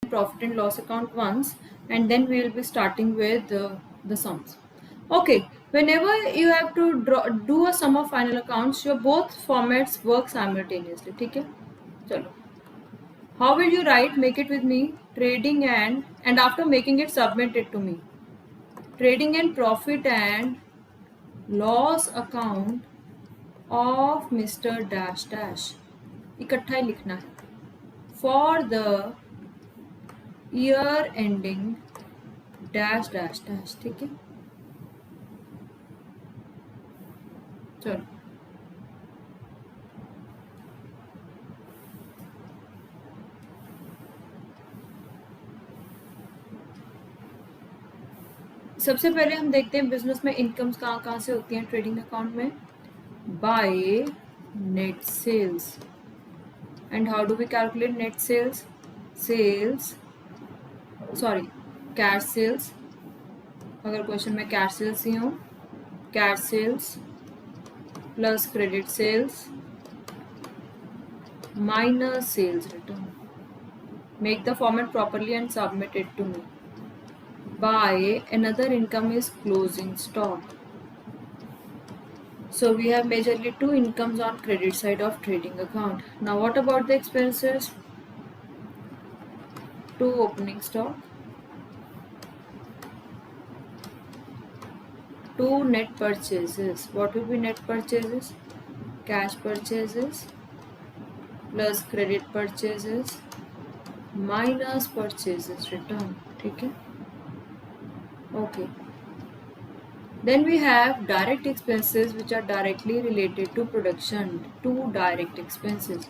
profit and loss account once, and then we will be starting with the sums. Okay, whenever you have to do a sum of final accounts, your both formats work simultaneously. ठीक है, चलो. How will you write? Make it with me. Trading and after making it, submit it to me. Trading and profit and loss account of Mr. Dash Dash. इकट्ठा ही लिखना है. For the year ending dash dash dash. ठीक है, चलो. सबसे पहले हम देखते हैं बिजनेस में इनकम्स कहाँ कहाँ से होती हैं ट्रेडिंग अकाउंट में. By net sales. And how do we calculate net sales? Sales, sorry, cash sales. अगर क्वेश्चन में कैश सेल्स ही हो, cash sales plus credit sales minus sales return. Make the format properly and submit it to me. By another income is closing stock. So we have majorly two incomes on credit side of trading account. Now what about the expenses? Two opening stock, two net purchases. What will be net purchases? Cash purchases plus credit purchases minus purchases return. ठीक है, okay. Then we have direct expenses which are directly related to production. Two direct expenses,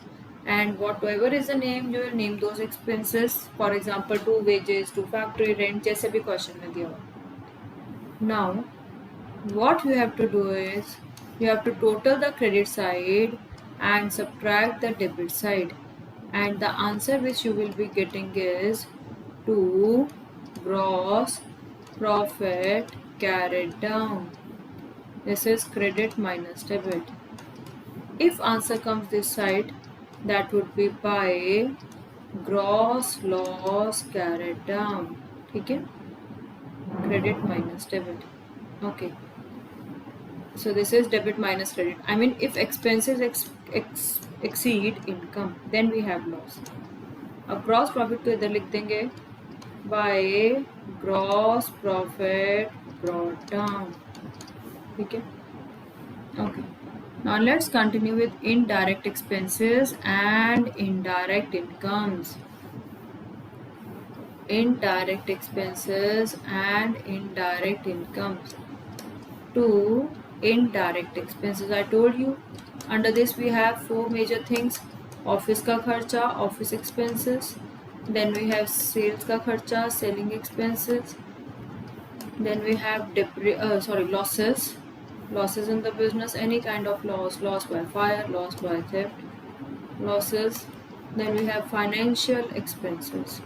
and whatever is the name, you will name those expenses. For example, two wages, two factory rent, जैसे भी question में दिया हो. Now what you have to do is you have to total the credit side and subtract the debit side, and the answer which you will be getting is 2 gross profit carried down. This is credit minus debit. If answer comes this side, that would be by gross loss carried down. ठीक है, credit minus debit. Okay, so this is debit minus credit. I mean, if expenses exceed income, then we have loss. अब gross profit को इधर लिख देंगे by gross profit brought down. ठीक है, okay. Now let's continue with indirect expenses and indirect incomes. Indirect expenses and indirect incomes. Two indirect expenses. I told you under this we have four major things. Office का खर्चा, office expenses. Then we have sales का खर्चा, selling expenses. Then we have losses in the business, any kind of loss by fire, loss by theft, losses. Then we have financial expenses,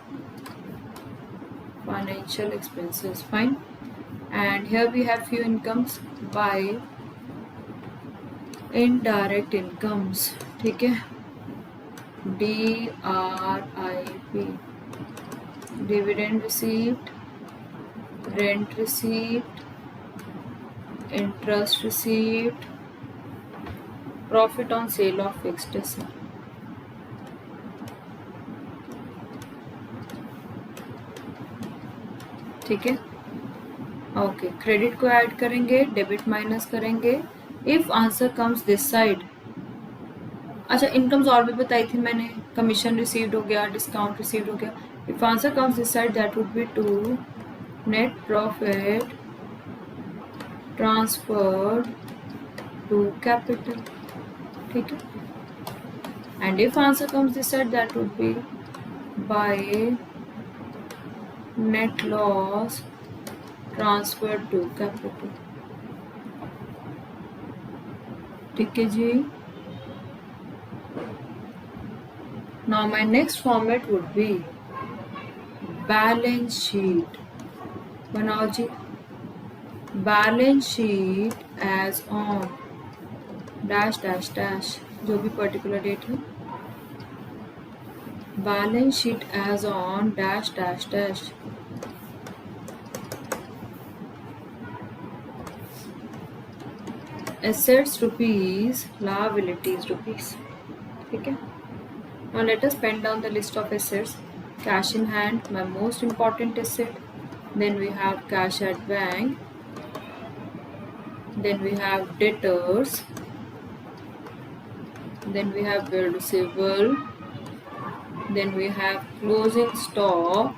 fine. And here we have few incomes by indirect incomes. ठीक है, DRIP, dividend received, rent received, interest received, profit on sale of fixed asset. ठीक है, okay. Credit को add करेंगे, debit minus करेंगे. If answer comes this side. अच्छा, incomes और भी बताई थी मैंने. कमीशन रिसीव्ड हो गया, डिस्काउंट रिसीव्ड हो गया. If answer comes this side, that would be 2 net profit transferred to capital. ठीक है, and if answer comes this side, that would be by net loss transferred to capital. ठीक है जी. Now my next format would be balance sheet. बनाओ जी. Balance sheet as on dash dash dash, जो भी particular date है. balance sheet as on dash dash dash. Assets rupees, liabilities rupees. Okay. Now let us pen down the list of assets. Cash in hand, my most important asset. Then we have cash at bank. Then we have debtors. Then we have bill receivable. Then we have closing stock.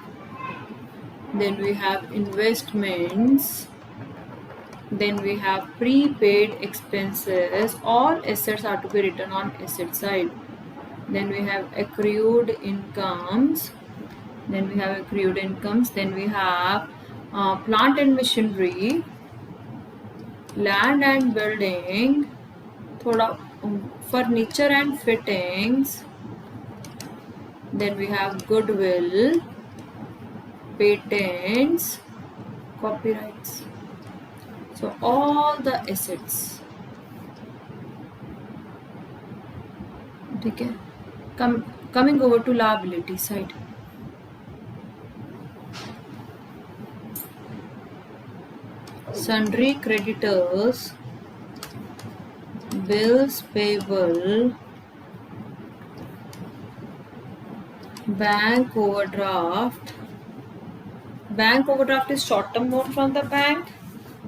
Then we have investments. Then we have prepaid expenses. All assets are to be written on asset side. Then we have accrued incomes. Then we have plant and machinery, land and building, thoda furniture and fittings. Then we have goodwill, patents, copyrights. So all the assets. Okay. Coming over to liability side. Sundry creditors, bills payable, bank overdraft. Bank overdraft is short-term loan from the bank,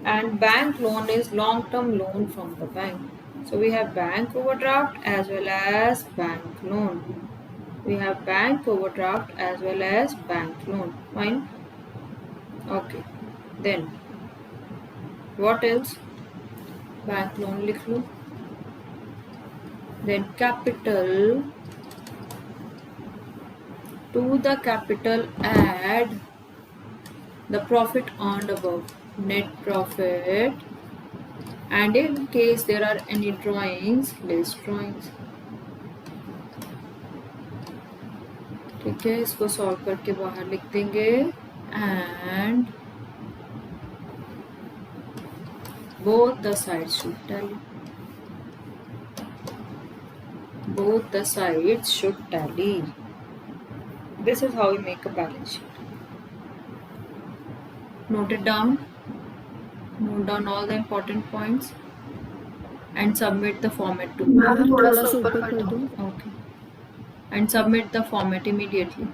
and bank loan is long-term loan from the bank. So we have bank overdraft as well as bank loan. We have bank overdraft as well as bank loan. Fine. Okay. Then what else? Bank loan लिख लो. Then capital. To the capital add the profit earned above, net profit, and in case there are any drawings, list drawings. ठीक है, इसको solve करके बाहर लिख देंगे. And both the sides should tally. Both the sides should tally. This is how we make a balance sheet. Note it down. Note down all the important points and submit the format to me. थोड़ा सा ऊपर कर दो. Okay. And submit the format immediately.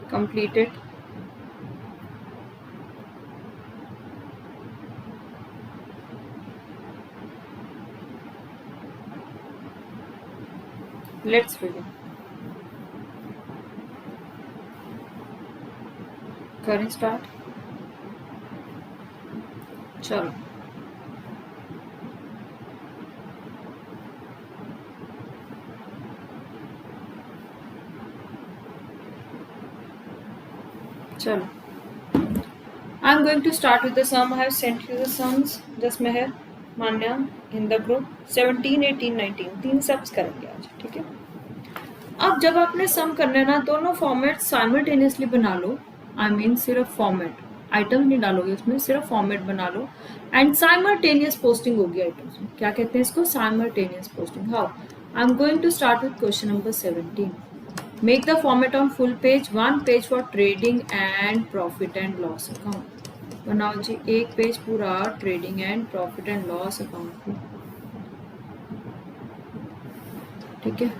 Complete it. Let's begin. करें start. चलो. चलो. I'm going to start with the sum. I have sent you the sums. Just Meher, Manya in the group. 17, 18, 19. 3 sums करेंगे आज. ठीक है. अब जब आपने सम करना है ना, दोनों फॉर्मेट साइमल्टेनियसली बना लो. I mean सिर्फ फॉर्मेट, आइटम नहीं डालोगे उसमें, सिर्फ फॉर्मेट बना लो. एंड साइमल्टेनियस पोस्टिंग होगी आइटम्स में. क्या कहते हैं इसको? Simultaneous posting. How? I am going to start with question number 17. Make the format on full page, one page for trading and profit and loss account. बनाओ जी एक पेज पूरा trading and profit and loss account में. ठीक है.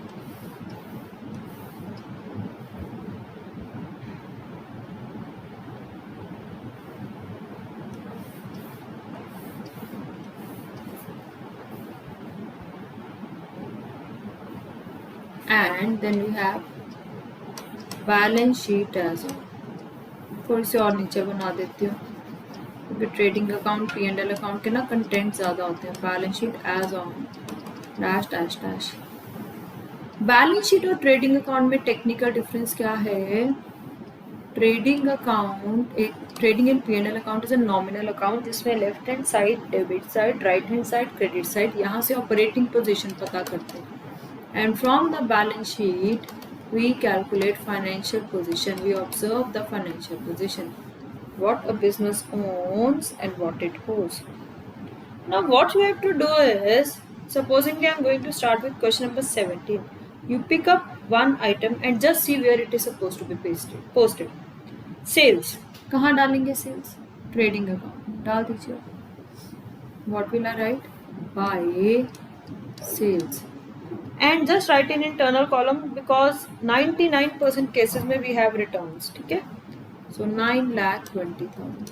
And then we have balance sheet as on. थोड़ी सी और नीचे बना देती हूँ क्योंकि ट्रेडिंग अकाउंट P&L अकाउंट के ना कंटेंट ज़्यादा होते हैं. Balance sheet as on dash dash dash. Balance sheet और ट्रेडिंग अकाउंट में टेक्निकल डिफरेंस क्या है? ट्रेडिंग अकाउंट, एक trading and P&L account is a nominal account जिसमें left hand side debit side, right hand side credit side, यहाँ से operating position पता करते हैं. And from the balance sheet, we calculate financial position. We observe the financial position, what a business owns and what it owes. Now what you have to do is, supposing I am going to start with question number 17. You pick up one item and just see where it is supposed to be posted. Sales. कहाँ डालेंगे sales? Trading account. डाल दीजिए. What will I write? By sales. And just write in internal column because 99% cases में we have returns. ठीक है? So 9,20,000.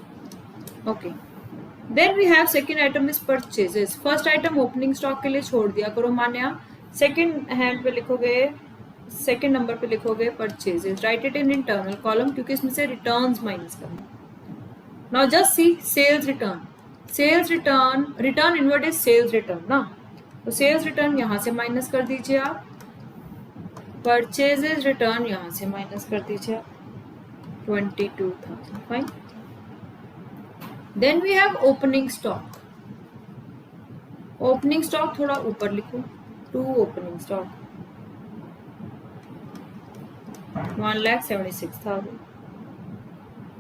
Okay. Then we have second item is purchases. First item opening stock के लिए छोड़ दिया करो मान्या. Second hand पे लिखोगे, second number पे लिखोगे purchases. Write it in internal column क्योंकि इसमें से returns minus करना. Now just see sales return. Sales return, return inward is sales return ना. तो sales return यहाँ से minus कर दीजिए आप. Purchases return यहाँ से minus कर दीजिए आप. 22,000. Fine. Then we have opening stock. Opening stock थोड़ा ऊपर लिखो. 2 opening stock. 1,76,000.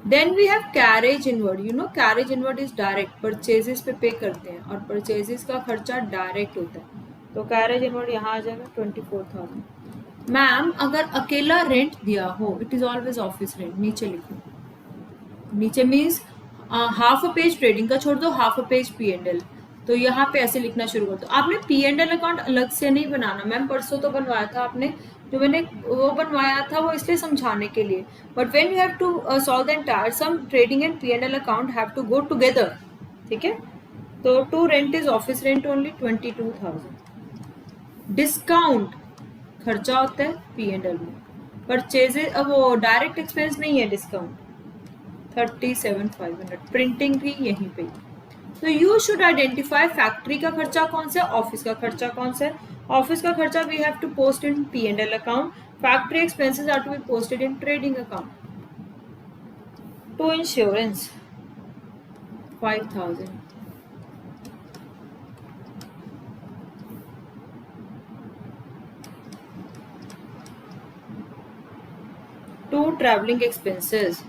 Then we have carriage inward. You know carriage inward is direct. Purchases पे पे करते हैं और purchases का खर्चा direct होता है. तो carriage inward यहाँ आ जाएगा 24,000. मैम अगर अकेला रेंट दिया हो, it is always office rent. नीचे लिखो. नीचे means half a page trading का छोड़ दो, हाफ अ पेज P&L. तो यहाँ पे ऐसे लिखना शुरू कर दो. आपने P&L अकाउंट अलग से नहीं बनाना मैम, परसों तो बनवाया था आपने. जो मैंने वो बनवाया था वो इसलिए समझाने के लिए. But when you have to solve the entire sum, trading and P&L account have to go together. ठीक है. तो to rent is office rent only 22,000. Discount खर्चा होता है P&L में. परचेजेज अब वो डायरेक्ट एक्सपेंस नहीं है डिस्काउंट. 37,500. प्रिंटिंग भी यहीं पे. तो यू शुड आइडेंटिफाई फैक्ट्री का खर्चा कौन सा है, ऑफिस का खर्चा कौन सा है. ऑफिस का खर्चा we have to post in P&L account. Factory expenses are to be posted in trading account. To insurance 5,000. To travelling expenses.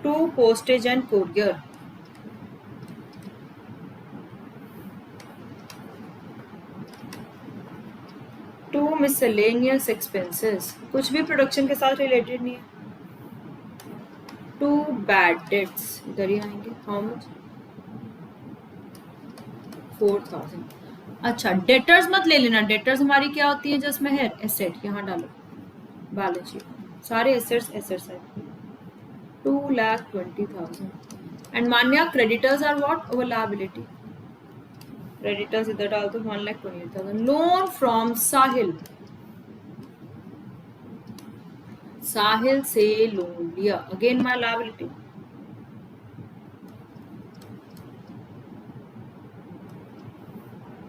To postage and courier. To miscellaneous expenses. कुछ भी प्रोडक्शन के साथ रिलेटेड नहीं है. To bad debts. इधर ही आएंगे. How much? 4,000. अच्छा डेटर्स मत ले लेना. डेटर्स हमारी क्या होती है जिसमें है एसेट. यहाँ डालो बैलेंस शीट. सारे एसेट्स एसेट्स है. 2,20,000. And Manya, creditors are what? Our liability. Creditors इधर डाल दो 1,28,000. Loan from साहिल. साहिल से लोन लिया. Again my liability.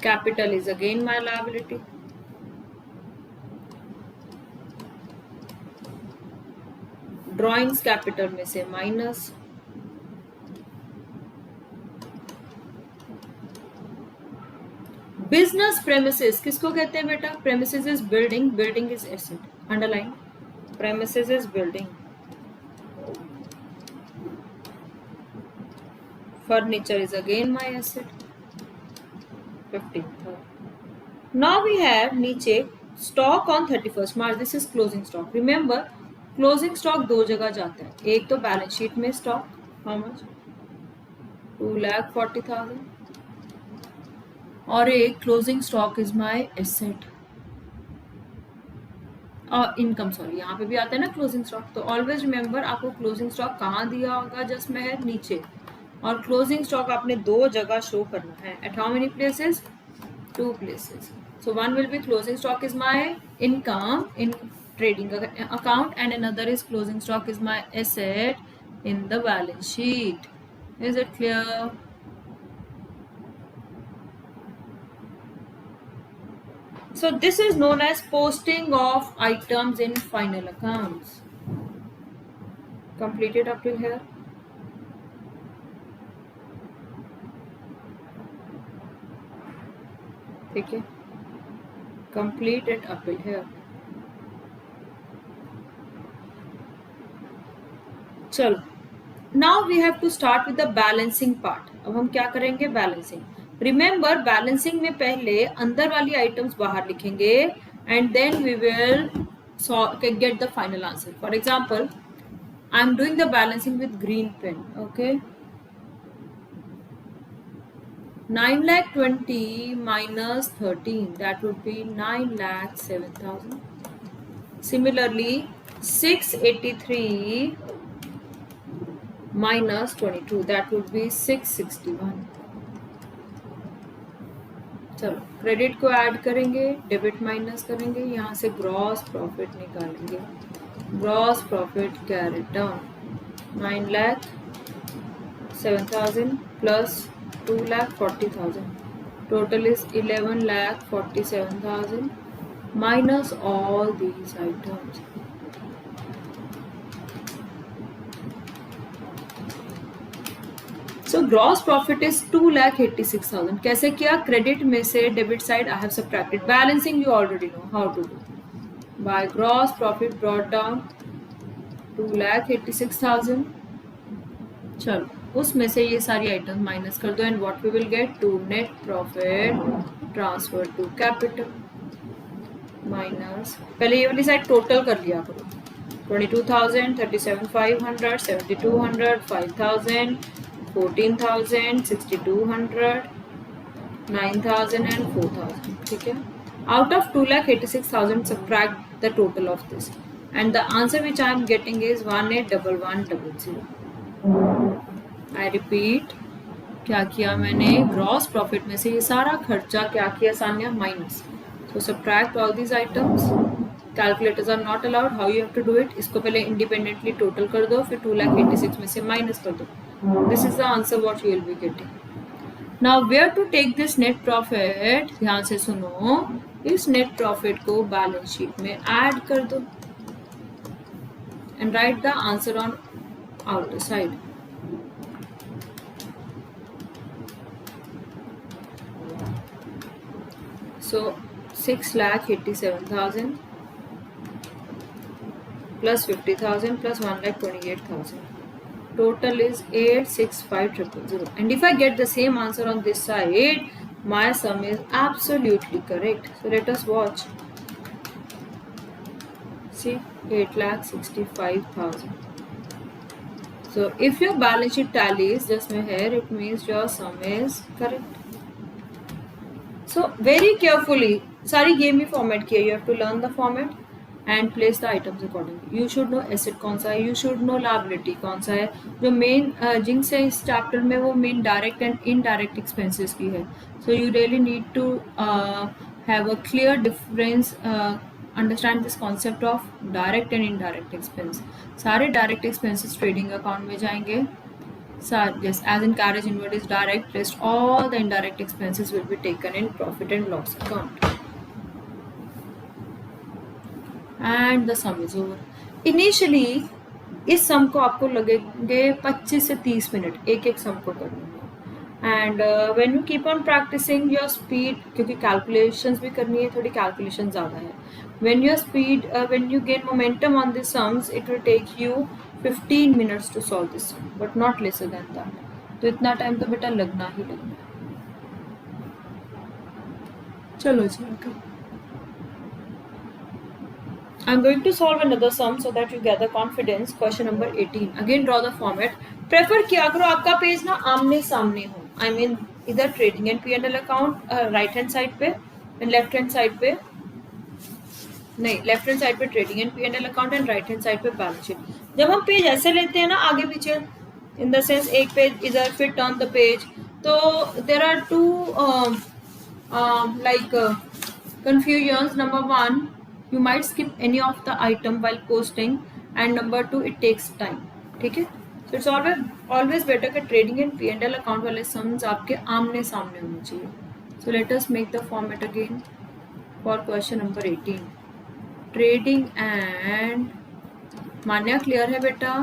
Capital is again my liability. Drawings capital में से माइनस. बिजनेस प्रेमिसेस किसको कहते हैं बेटा? Premises is building. Building is asset. Underline. Premises is building. Furniture is again my asset. 15,000. Now we have नीचे stock on 31st March. This is closing stock. Remember closing stock दो जगह जाता है. एक तो बैलेंस शीट में stock. How much? 2,40,000. और एक closing stock is my asset. और इनकम सॉरी यहाँ पे भी आता है ना क्लोजिंग स्टॉक. तो ऑलवेज रिमेंबर आपको क्लोजिंग स्टॉक कहाँ दिया होगा जिसमें है नीचे. और क्लोजिंग स्टॉक आपने दो जगह शो करना है. At how many places? 2 places. So one will be closing stock is my income in trading account and another is closing stock is my asset in the balance sheet. Is it clear? So this is known as posting of items in final accounts. Completed up till here? ठीक है. Completed up till here. चलो now we have to start with the balancing part. अब हम क्या करेंगे? Balancing. Remember balancing में पहले अंदर वाली आइटम्स बाहर लिखेंगे and then we will get the final answer. For example, I am doing the balancing with green pen. Okay, 9 lakh 20 minus 13, that would be 9 lakh 7,000. Similarly, 683 minus 22, that would be 661. चलो credit को add करेंगे, debit minus करेंगे, यहाँ से gross profit निकालेंगे. Gross profit carried down 9,07,000 plus 2,40,000. Total is 11,47,000 minus all these items. So gross profit is 2,86,000. कैसे किया? Credit में से debit side I have subtracted. Balancing you already know how to do. By gross profit brought down 2,86,000. चलो उसमें से ये सारी item minus कर दो and what we will get to net profit transfer to capital minus. पहले ये वाली साइड टोटल कर लिया करो. 22,000, 37,500, 7,200, 5,000, 14,000, 6,200, 9,000 and 4,000. ठीक है. Out of 2,86,000 subtract the total of this and the answer which I am getting is 181100. I repeat, क्या किया मैंने? ग्रॉस प्रॉफिट में से ये सारा खर्चा क्या किया Sanya? Minus. So subtract all these items. Calculators are not allowed. How you have to do it? इसको पहले independently total कर दो, फिर 2,86,000 में से माइनस कर दो. This is the answer what you will be getting. Now where to take this net profit? ध्यान से सुनो. इस net profit को बैलेंस शीट में ऐड कर दो and write the answer on outer side. So 6,87,000 plus 50,000 plus 1,28,000. Total is 865,000. And if I get the same answer on this side, my sum is absolutely correct. So let us watch. See, 8,65,000. So if your balance sheet tallies just here, it means your sum is correct. So very carefully, सारी game ही format किया. You have to learn the format and place the items accordingly. You should know asset कौन सा है, you should know liability कौन सा है. जो main जिनसे इस चैप्टर में वो main direct and indirect expenses की है. So you really need to have a clear difference, understand this concept of direct and indirect expense. सारे direct expenses trading account में जाएंगे. Yes, as in carriage inward is direct, rest all the indirect expenses will be taken in profit and loss account. And the sum is over. Initially इस सम को आपको लगेंगे 25 से 30 minute एक एक सम को करने में. And when you keep on practising your speed, क्योंकि कैलकुलेशंस भी करनी है, थोड़ी कैलकुलेशन ज़्यादा है. When your speed, when you gain momentum on this sums, it will take you 15 minutes to solve this sum, but not lesser than that. तो इतना time तो बेटा लगना ही लगना है. चलो जी आगे. I'm going to solve another sum so that you gather confidence. Question number 18. Again draw the format. Prefer किया करो आपका पेज ना आमने सामने हो. I mean इधर trading and P&L account right hand side पे and left hand side पे नहीं, लेफ्ट हैंड साइड पे trading and P&L account and right hand side पे बैलेंस शीट. जब हम पेज ऐसे लेते हैं ना आगे पीछे, इन द सेंस एक पेज इधर फिर टर्न द पेज, तो there are two like confusions. Number 1, you might skip any of the item while posting, and number 2, it takes time. ठीक है. So it's always better कि trading and P&L account वाले sums आपके आमने सामने होने चाहिए. So let us make the format again for question number 18. Trading and Manya clear है बेटा?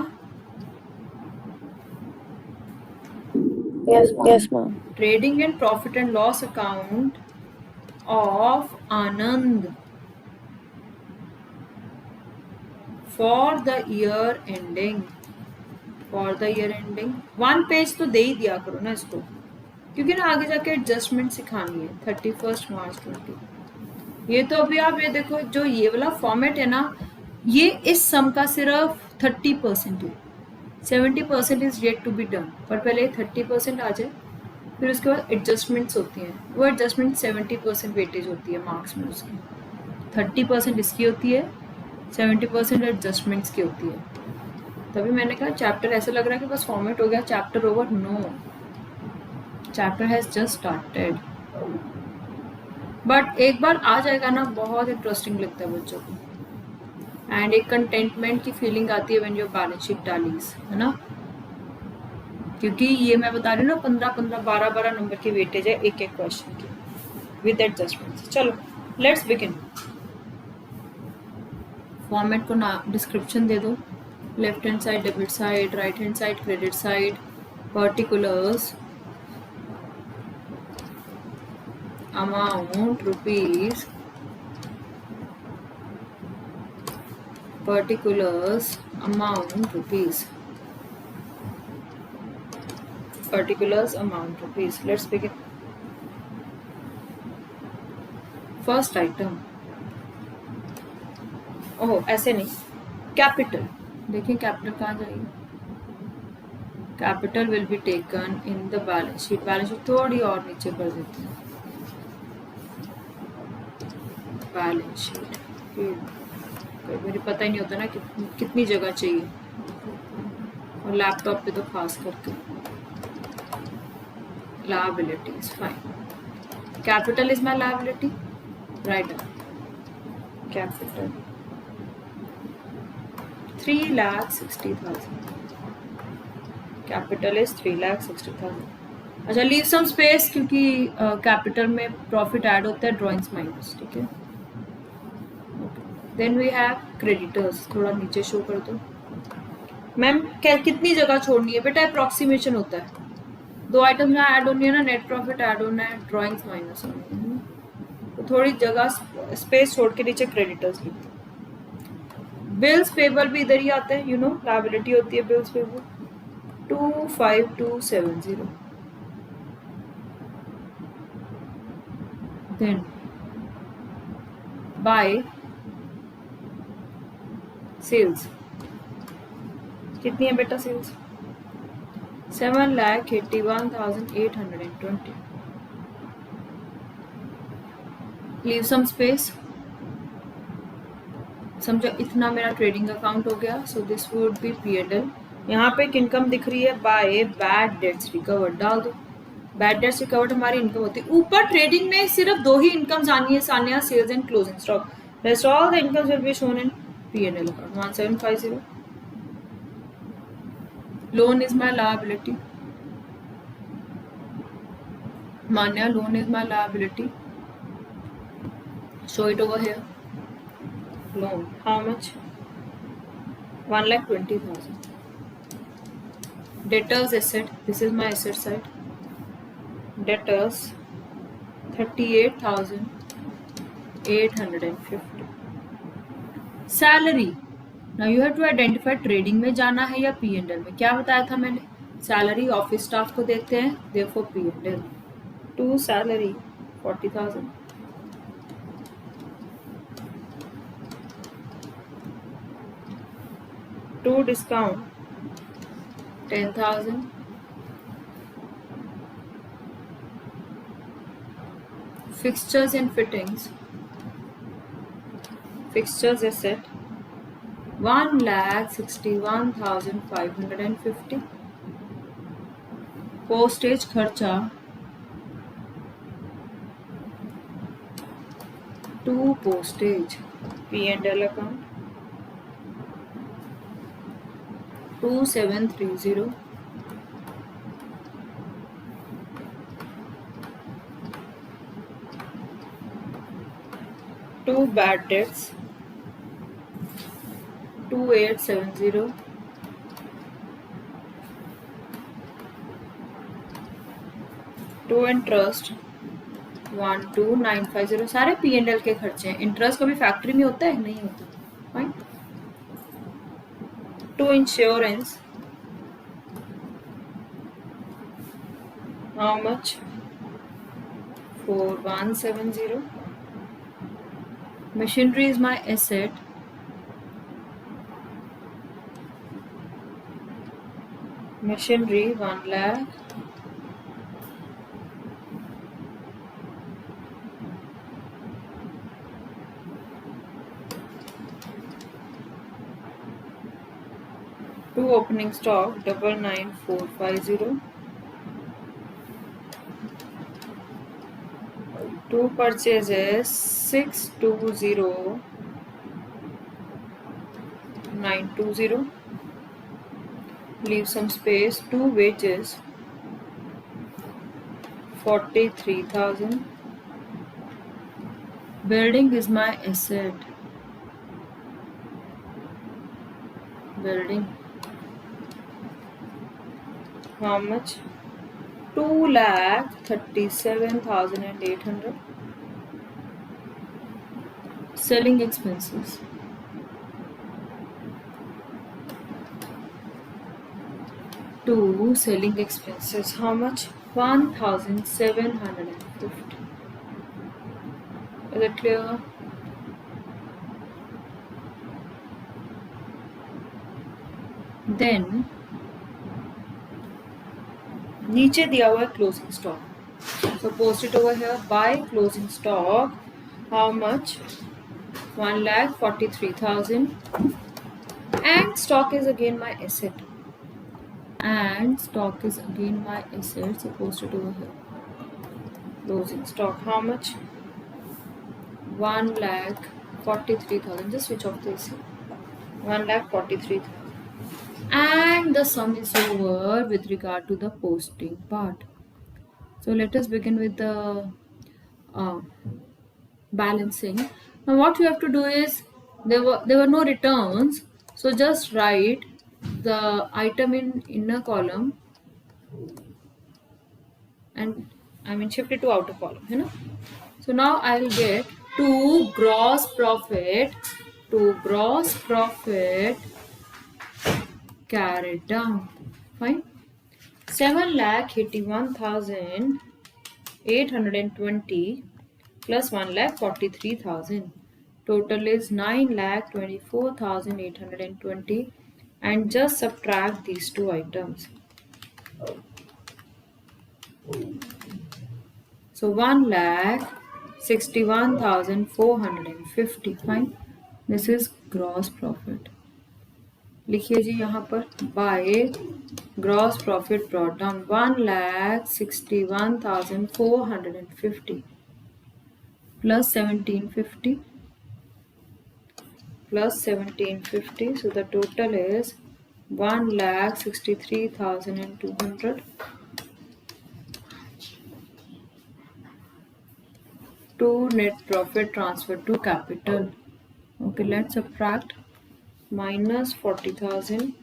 Yes, ma'am. Trading and profit and loss account of Anand for the year ending for the year ending. 1 page तो दे ही दिया करो ना इसको, क्योंकि ना आगे जाके एडजस्टमेंट सिखानी है। 31 मार्च 20। ये तो अभी आप ये देखो, जो ये वाला फॉर्मेट है ना, ये इस सम का सिर्फ 30% है, 70% is yet to be done. पर पहले 30% आ जाए, फिर उसके बाद एडजस्टमेंट्स होती हैं। वो एडजस्टमेंट 70% वेटेज होती है मार्क्स में उसकी। 30% इसकी होती है, 70% एडजस्टमेंट्स की होती है। तभी मैंने कहा चैप्टर ऐसा लग रहा है कि बस फॉर्मेट हो गया, chapter over. No, chapter has just started. But एक बार आ जाएगा ना, बहुत इंटरेस्टिंग लगता है बच्चों को, एंड एक कंटेंटमेंट की फीलिंग आती है when your balance sheet tallies, है ना। क्योंकि ये मैं बता रही हूँ ना, 15-15, 12-12 नंबर की वेटेज है एक एक क्वेश्चन की विद एडजस्टमेंट्स। चलो लेट्स बिगिन। फॉर्मेट को ना डिस्क्रिप्शन दे दो। Left hand side debit side, right hand side credit side, particulars, amount rupees, particulars, amount rupees, particulars, amount rupees. Let's begin. First item, ओह ऐसे नहीं, कैपिटल। देखिए capital कहाँ जाएगी, capital will be taken in the balance sheet. Balance sheet थोड़ी और नीचे कर देते हैं, बैलेंस शीट। मुझे पता ही नहीं होता ना कितनी जगह चाहिए, और लैपटॉप पे तो खास करके। liabilities, fine. Capital is my liability, write down capital 3,60,000. Capital is 3,60,000. अच्छा, लीव सम स्पेस, क्योंकि कैपिटल में प्रॉफिट ऐड होता है, ड्रॉइंग्स माइनस, ठीक है। देन वी हैव क्रेडिटर्स, थोड़ा नीचे शो कर दो। मैम कितनी जगह छोड़नी है बेटा, अप्रोक्सीमेशन होता है। 2 आइटम यहाँ ऐड होनी है ना, नेट प्रॉफिट ऐड होना है, ड्रॉइंग्स माइनस होनी है, तो थोड़ी जगह स्पेस छोड़ के नीचे क्रेडिटर्स लिख दो। बिल्स पेबल भी इधर ही आते हैं, यू नो, लायबिलिटी होती है bills payable. 25270। Then by sales, कितनी है बेटा सेल्स, 7,81,820। लीव सम स्पेस, समझो इतना मेरा ट्रेडिंग अकाउंट हो गया, so this would be P&L। यहाँ पे एक इनकम दिख रही है, बाय बैड डेट्स रिकवर्ड, डाल दो। बैड डेट्स रिकवर्ड हमारी इनकम होती है। ऊपर ट्रेडिंग में सिर्फ 2 ही इनकम्स आनी है, Sania, sales and closing stock. Rest all the incomes will be shown in P&L account. 1750। Loan is my liability, Manya, loan is my liability, show it over here. Loan, how much? 1,20,000. Debtors asset, this is my asset side. Debtors 38,850. Salary, now you have to identify trading में जाना है या P&L में। क्या बताया था मैंने, salary office staff को देते हैं, therefore P&L। To salary 40,000, to discount 10,000, fixtures and fittings, fixtures asset 1,61,550, postage खर्चा 2 postage, P&L account 2,730, to bad debts 2,870, to interest 1,2,950। सारे P&L के खर्चे हैं। इंटरेस्ट कभी फैक्ट्री में होता है, नहीं होता, fine. To insurance How much? 4170. Machinery is my asset. Machinery 1 lakh. Two opening stock 99450. Two purchases 620920. Leave some space. Two wages 43,000. Building is my asset. Building. How much? 2,37,800. Selling expenses. Two selling expenses. How much? 1,750. Is it clear? Then नीचे दिया हुआ है closing stock. So post it over here. Buy closing stock. How much? 1,43,000. And stock is again my asset. So post it over here. Closing stock. How much? 1,43,000. Just switch off this. 1,43,000. And the sum is over with regard to the posting part. So let us begin with the balancing. Now what you have to do is, there were no returns, so just write the item in inner column and shift it to outer column, you know. So now I will get to gross profit carried down. Fine. 7,81,820 plus 1,43,000. Total is 9,24,820, and just subtract these two items. So 1,61,450. Fine. This is gross profit. लिखिए जी यहाँ पर by gross profit brought down 1,61,450 plus 1750, so the total is 1,63,200. To net profit transfer to capital. Okay, let's subtract. Minus 40,000,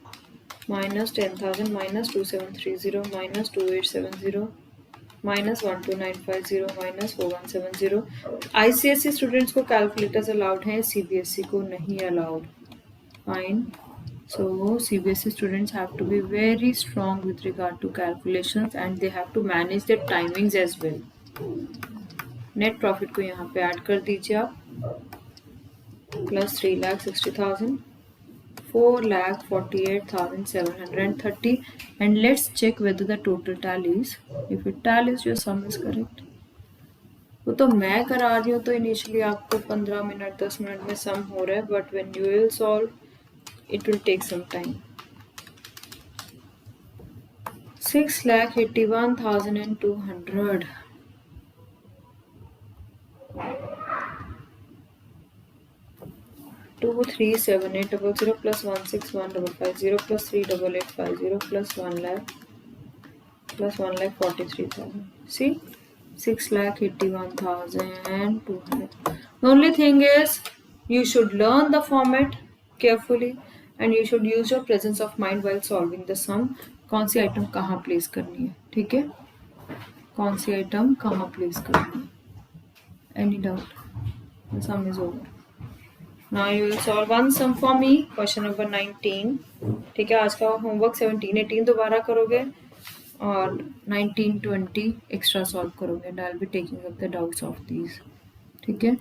minus 10,000, minus 2730, minus 2870, minus 12950, minus 4170. ICSE students को calculators allowed हैं, CBSE को नहीं allowed. Fine. So CBSE students have to be very strong with regard to calculations, and they have to manage their timings as well. Net profit को यहाँ पे add कर दीजिए आप. Plus 3,60,000. 4,48,730, and let's check whether the total tallies. If it tallies, your sum is correct. वो तो मैं करा रही हूँ, तो इनिशियली आपको 15 मिनट 10 मिनट में सम हो रहा है, but when you will solve it will take some time. 6,81,200. 2,378,000 plus 1,61,550 plus 3,850 plus 1 lakh plus 1,43,000. See, 6,81,200. The only thing is, you should learn the format carefully and you should use your presence of mind while solving the sum. कौन सी item कहाँ place करनी है, ठीक है, कौन सी item कहाँ place करनी है. Any doubt? The sum is over. Now you will solve one sum for me. Question number 19. ठीक है, आज का होमवर्क 17 18 दोबारा करोगे. और 19, 20 एक्स्ट्रा सॉल्व करोगे and I will be taking up the doubts of these. ठीक है.